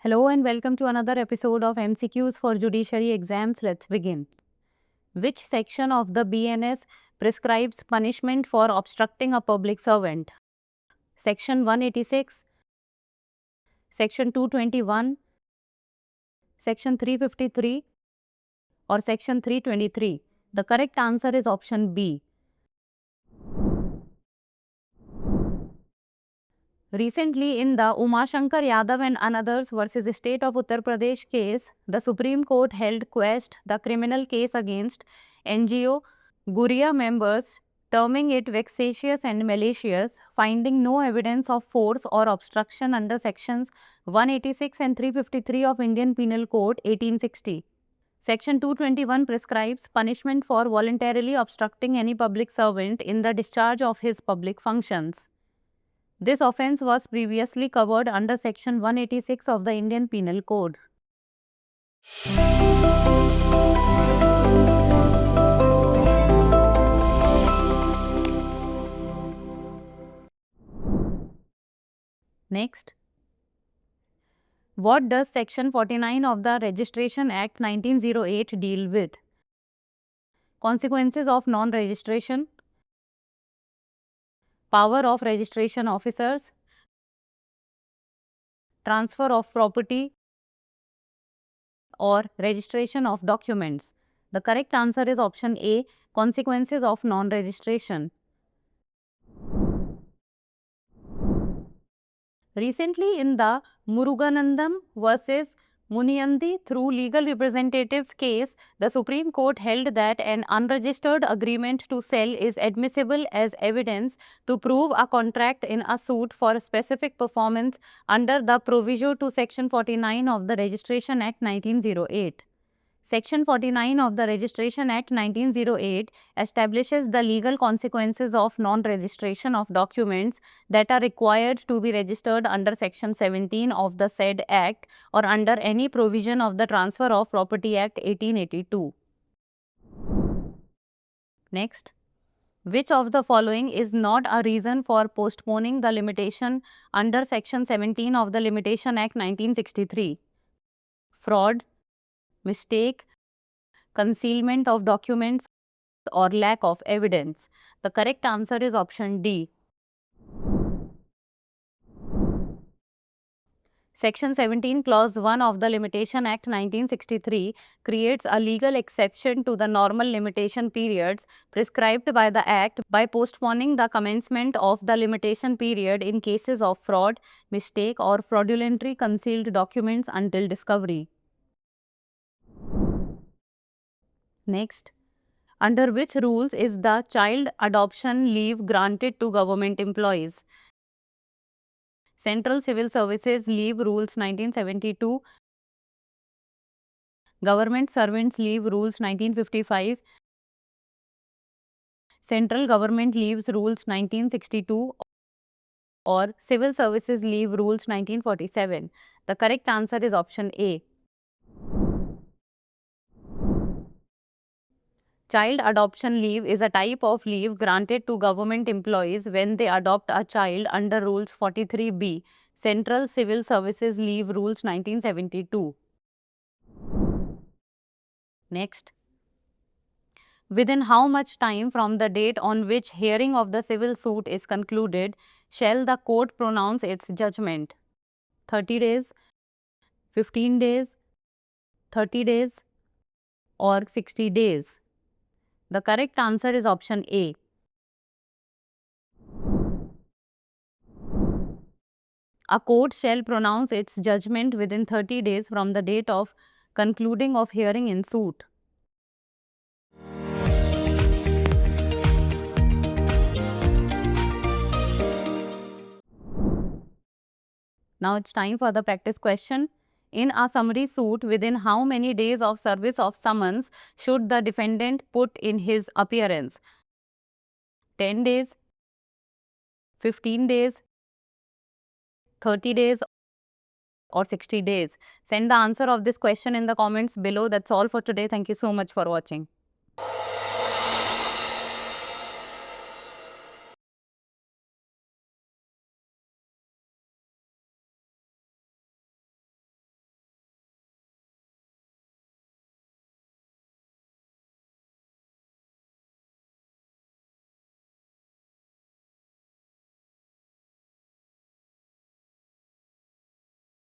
Hello and welcome to another episode of MCQs for Judiciary Exams. Let's begin. Which section of the BNS prescribes punishment for obstructing a public servant? Section 186, Section 221, Section 353 or Section 323? The correct answer is option B. Recently, in the Umashankar Yadav and others versus State of Uttar Pradesh case, the Supreme Court held quashed the criminal case against NGO Guria members, terming it vexatious and malicious, finding no evidence of force or obstruction under sections 186 and 353 of Indian Penal Code 1860. Section 221 prescribes punishment for voluntarily obstructing any public servant in the discharge of his public functions. This offence was previously covered under Section 186 of the Indian Penal Code. Next, what does Section 49 of the Registration Act 1908 deal with? Consequences of non-registration, power of registration officers, transfer of property, or registration of documents. The correct answer is option A, consequences of non-registration. Recently, in the Muruganandam versus Muniyandi through legal representatives case, the Supreme Court held that an unregistered agreement to sell is admissible as evidence to prove a contract in a suit for a specific performance under the proviso to Section 49 of the Registration Act 1908. Section 49 of the Registration Act 1908 establishes the legal consequences of non-registration of documents that are required to be registered under Section 17 of the said Act or under any provision of the Transfer of Property Act 1882. Next, which of the following is not a reason for postponing the limitation under Section 17 of the Limitation Act 1963? Fraud, mistake, concealment of documents, or lack of evidence. The correct answer is option D. Section 17 Clause 1 of the Limitation Act 1963 creates a legal exception to the normal limitation periods prescribed by the Act by postponing the commencement of the limitation period in cases of fraud, mistake, or fraudulently concealed documents until discovery. Next, under which rules is the child adoption leave granted to government employees? Central Civil Services Leave Rules 1972, Government Servants Leave Rules 1955, Central Government Leaves Rules 1962, or Civil Services Leave Rules 1947. The correct answer is option A. Child adoption leave is a type of leave granted to government employees when they adopt a child under Rules 43B, Central Civil Services Leave Rules 1972. Next, within how much time from the date on which hearing of the civil suit is concluded shall the court pronounce its judgment? 30 days, 15 days, 30 days, or 60 days? The correct answer is option A. A court shall pronounce its judgment within 30 days from the date of concluding of hearing in suit. Now it's time for the practice question. In a summary suit, within how many days of service of summons should the defendant put in his appearance? 10 days, 15 days, 30 days, or 60 days? Send the answer of this question in the comments below. That's all for today. Thank you so much for watching.